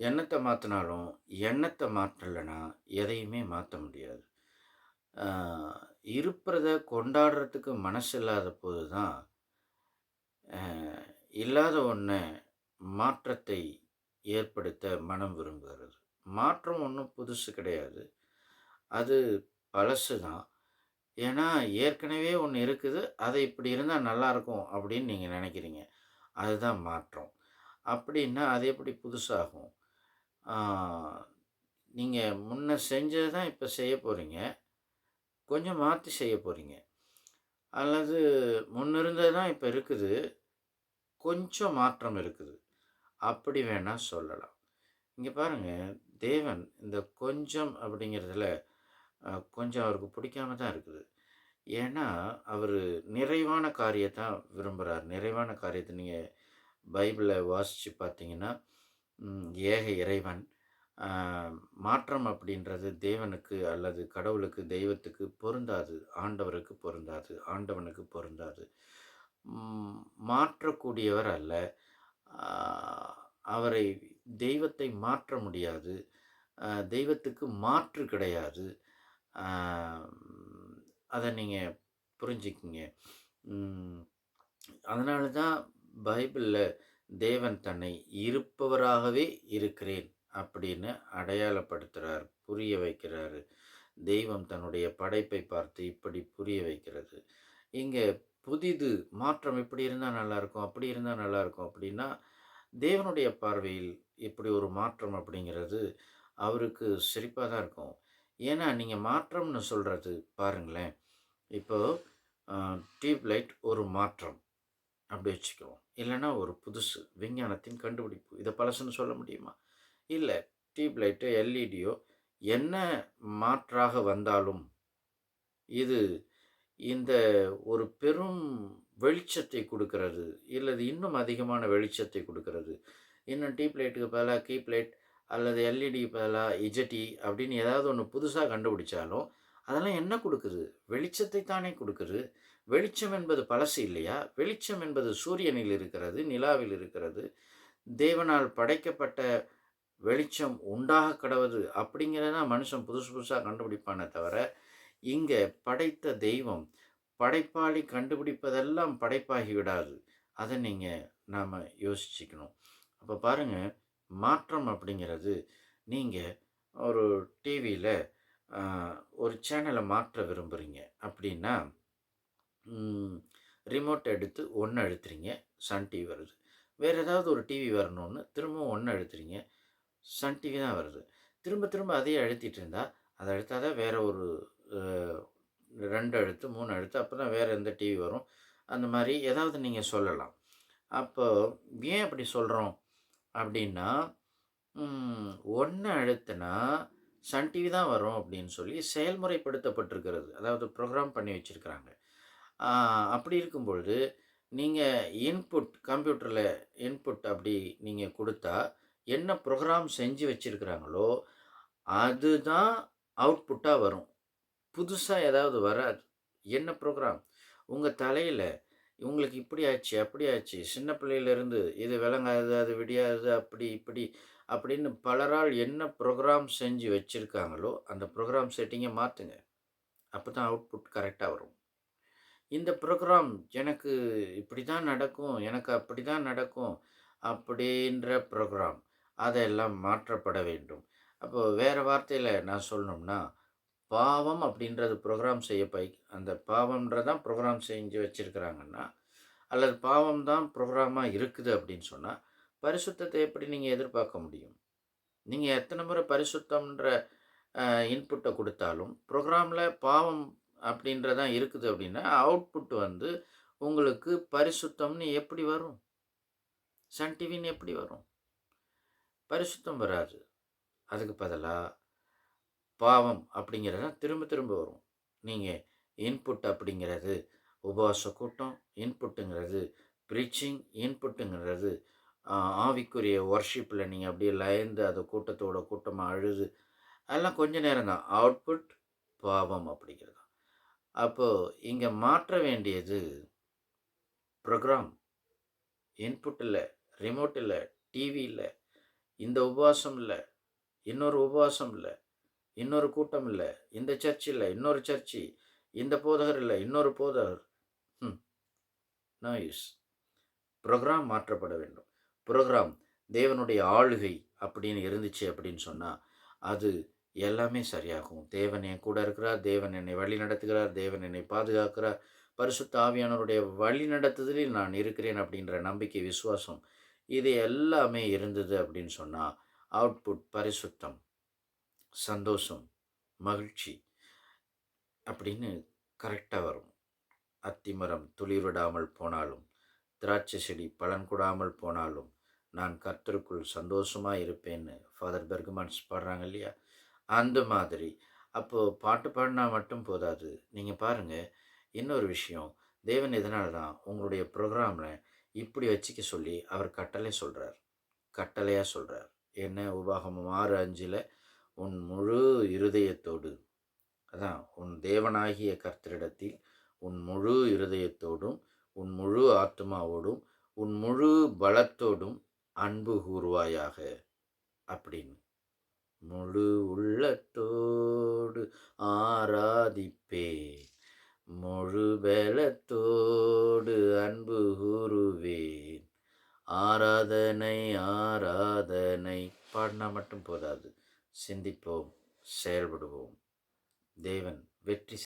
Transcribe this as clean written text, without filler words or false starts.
எண்ணத்த மாத்துனாலும், எண்ணத்த மாற்றலனா எதையுமே மாத்த முடியாது. ஆ இருப்பத கொண்டாடுறதுக்கு மனசு இல்லாத போது தான், அ இல்லாத ஒண்ண மாற்றத்தை ஏற்படுத்த மனம் விரும்புகிறது. மாற்றம் ஒண்ணும் புதுசு கிடையாது. அது பழசு தான். ஏன்னா, ஏற்கனவே ஒண்ணு இருக்குது. அது இப்படி இருந்தா நல்லாயிருக்கும் அப்படின்னு நீங்க நெனைக்கிறீங்க. அதுதான் மாற்றம். அப்படின்னா, அது எப்படி புதுசாகும்? ஆ நீங்க முன்ன செஞ்சது தான் இப்ப செய்ய போறீங்க. கொஞ்சம் மாத்தி செய்ய போறீங்க. அல்லது முன்ன இருந்தது தான் இப்ப இருக்குது. கொஞ்சம் மாற்றம் இருக்குது. அப்படி வேணா சொல்லலாம். இங்க பாருங்க, தேவன் இந்த கொஞ்சம் அப்படிங்கிறதுல கொஞ்சம் அவருக்கு பிடிக்காம தான் இருக்குது. ஏன்னா, அவரு நிறைவான காரியத்த விரும்புறார். நிறைவான காரியத்த நீங்க பைபிள வாசிச்சு பார்த்தீங்கன்னா, ஏக இறைவன். ஆ மாற்றம் அப்படின்றது தேவனுக்கு அல்லது கடவுளுக்கு, தெய்வத்துக்கு பொருந்தாது. ஆண்டவருக்கு பொருந்தாது. ஆண்டவனுக்கு பொருந்தாது. ம் மாற்றக்கூடியவர் அல்ல. ஆ அவரை தெய்வத்தை மாற்ற முடியாது. தெய்வத்துக்கு மாற்று கிடையாது. ஆ அத நீங்க புரிஞ்சுக்கங்க. ம் அதனால தான் பைபிள்ல தேவன் தன்னை இருப்பவராகவே இருக்கிறேன் அப்படின்னு அடையாளப்படுத்துறார், புரிய வைக்கிறாரு. தெய்வம் தன்னுடைய படைப்பை பார்த்து இப்படி புரிய வைக்கிறது. இங்க புதிது மாற்றம் இப்படி இருந்தா நல்லாயிருக்கும், அப்படி இருந்தா நல்லாயிருக்கும் அப்படின்னா, தேவனுடைய பார்வையில் இப்படி ஒரு மாற்றம் அப்படிங்கிறது அவருக்கு சிரிப்பா தான் இருக்கும். ஏன்னா, நீங்க மாற்றம்னு சொல்றது பாருங்களேன், இப்போ அ டியூப் லைட் ஒரு மாற்றம். அப்படி வச்சுக்குவோம். இல்லன்னா ஒரு புதுசு விஞ்ஞானத்தின் கண்டுபிடிப்பு. இத பழசுன்னு சொல்ல முடியுமா? இல்ல. டியூப் லைட்டோ, எல்இடியோ என்ன மாற்றாக வந்தாலும், இது இந்த ஒரு பெரும் வெளிச்சத்தை குடுக்கிறது. இல்லது இன்னும் அதிகமான வெளிச்சத்தை குடுக்கிறது. இன்னும் டியூப் லைட்டுக்கு பதிலா கீப் லைட் அல்லது எல்இடிக்கு பதிலா இஜட்டி அப்படின்னு ஏதாவது ஒண்ணு புதுசா கண்டுபிடிச்சாலும், அதெல்லாம் என்ன குடுக்குது? வெளிச்சத்தை தானே குடுக்குது. வெளிச்சம் என்பது பழசு இல்லையா? வெளிச்சம் என்பது சூரியனில் இருக்கிறது, நிலாவில் இருக்கிறது. தேவனால் படைக்கப்பட்ட வெளிச்சம் உண்டாகக் கடவது அப்படிங்கிறத தான் மனுஷன் புதுசு புதுசா கண்டுபிடிப்பானே தவிர, இங்க படைத்த தெய்வம், படைப்பாளி கண்டுபிடிப்பதெல்லாம் படைப்பாகி விடாது. அத நீங்க நாம யோசிச்சுக்கணும். அப்ப பாருங்க, மாற்றம் அப்படிங்கிறது, நீங்க ஒரு டிவியில அ ஒரு சேனல மாற்ற விரும்புறீங்க அப்படின்னா, ம் ரிமோட் எடுத்து 1 அழுத்துறீங்க, சன் டிவி வருது. வேற ஏதாவது ஒரு டிவி வரணும்னு திரும்பவும் 1 அழுத்துறீங்க, சன் டிவி தான் வருது. திரும்ப திரும்ப அதையே அழுத்திட்டு இருந்தா, அத அழுத்தாத வேற ஒரு அ 2 அழுத்து, 3 அழுத்து அப்பதான் வேற எந்த டிவி வரும். அந்த மாரி ஏதாவது நீங்க சொல்லலாம். அப்போ ஏன் அப்படி சொல்றோம் அப்படின்னா, 1 அழுத்துனா சன் டிவி தான் வரும் அப்படின்னு சொல்லி செயல்முறைப்படுத்தப்பட்டிருக்கிறது. அதாவது புரோகிராம் பண்ணி வச்சிருக்கிறாங்க. ஆ அப்படி இருக்கும் பொழுது, நீங்க கம்ப்யூட்டர்ல இன்புட் அப்படி நீங்க குடுத்தா, என்ன புரோகிராம் செஞ்சு வச்சிருக்கிறாங்களோ, அதுதான் அவுட்புட்டா வரும். புதுசா ஏதாவது வராது. என்ன புரோகிராம்? உங்க தலையில உங்களுக்கு இப்படி ஆச்சு, அப்படி ஆச்சு, சின்ன பிள்ளையிலிருந்து இது விளங்காது, அது விடியாது, அப்படி இப்படி அப்படின்னு பலரால் என்ன புரோகிராம் செஞ்சு வச்சிருக்காங்களோ, அந்த புரோகிராம் செட்டிங்க மாத்துங்க. அப்பதான் அவுட்புட் கரெக்ட்டா வரும். இந்த புரோகிராம் எனக்கு இப்படிதான் நடக்கும், எனக்கு அப்படிதான் நடக்கும் அப்படின்ற புரோகிராம். அதெல்லாம் மாற்றப்பட வேண்டும். அப்போ வேற வார்த்தையில நான் சொல்லணும்னா, பாவம் அப்படின்றது புரோகிராம் அந்த பாவம்ன்றதான் புரோகிராம் செஞ்சு வச்சிருக்கிறாங்கன்னா, அல்லது பாவம் தான் புரோகிராமா இருக்குது அப்படின்னு சொன்னா, பரிசுத்தத்தை எப்படி நீங்க எதிர்பார்க்க முடியும்? நீங்க எத்தன முறை பரிசுத்தம்ன்ற அ இன்புட்ட குடுத்தாலும், புரோகிராம்ல பாவம் அப்படின்றதான் இருக்குது அப்படின்னா, அவுட்புட் வந்து உங்களுக்கு பரிசுத்தம்னு எப்படி வரும்? சன் டிவின்னு எப்படி வரும்? பரிசுத்தம் வராது. அதுக்கு பதிலா பாவம் அப்படிங்கிறது தான் திரும்ப திரும்ப வரும். நீங்க இன்புட் அப்படிங்கிறது உபவாச கூட்டம், இன்புட்டுங்கிறது ப்ரீச்சிங், இன்புட்டுங்கிறது ஆ ஆவிக்குரிய வொர்ஷிப்ல நீங்க அப்படியே லயந்து அந்த கூட்டத்தோட கூட்டமா அழுது, அதெல்லாம் கொஞ்ச நேரம் தான். அவுட்புட் பாவம் அப்படிங்கிறது தான். அப்போ இங்க மாற்ற வேண்டியது புரோகிராம், இன்புட் இல்ல, ரிமோட் இல்ல, டிவி இல்ல. இந்த உபவாசம் இல்ல, இன்னொரு உபவாசம் இல்ல, இன்னொரு கூட்டம் இல்ல, இந்த சர்ச் இல்ல, இன்னொரு சர்ச்சு, இந்த போதகர் இல்ல, இன்னொரு போதகர். ம். No use. புரோகிராம் மாற்றப்பட வேண்டும். புரோகிராம் தேவனுடைய ஆளுகை அப்படின்னு இருந்துச்சு அப்படின்னு சொன்னா, அது எல்லாமே சரியாகும். தேவன் என் கூட இருக்கிறார், தேவன் என்னை வழி நடத்துகிறார், தேவன் என்னை பாதுகாக்கிறார், பரிசுத்த ஆவியானவருடைய வழி நடத்துதலில் நான் இருக்கிறேன் அப்படின்ற நம்பிக்கை, விசுவாசம் இது எல்லாமே இருந்தது அப்படின்னு சொன்னா, அவுட்புட் பரிசுத்தம், சந்தோஷம், மகிழ்ச்சி அப்படின்னு கரெக்ட்டா வரும். அத்திமரம் துளிர்விடாமல் போனாலும், திராட்சை செடி பலன் கொடாமல் போனாலும், நான் கர்த்தருக்குள் சந்தோஷமா இருப்பேன்னு ஃபாதர் பெர்க்மன்ஸ் பாடுறாங்க இல்லையா? அந்த மாதிரி. அப்போ பாட்டு பாடுனா மட்டும் போதாது. நீங்க பாருங்க, இன்னொரு விஷயம். தேவன் இதனால தான் உங்களுடைய ப்ரோகிராம்ல இப்படி வச்சுக்க சொல்லி அவர் கட்டளை சொல்றார். கட்டளையா சொல்றார். என்ன உபாகமம் 6:5ல உன் முழு இருதயத்தோடு அதான் உன் தேவனாகிய கர்த்தரிடத்தில் உன் முழு இருதயத்தோடும், உன் முழு ஆத்துமாவோடும், உன் முழு பலத்தோடும் அன்பு கூறுவாயாக அப்படின்னு. முழு உள்ளத்தோடு ஆராதிப்பேன், முழு பலத்தோடு அன்பு கூறுவேன். ஆராதனை ஆராதனை பாடினா மட்டும் போதாது. சிந்திப்போம், செயல்படுவோம். தேவன் வெற்றி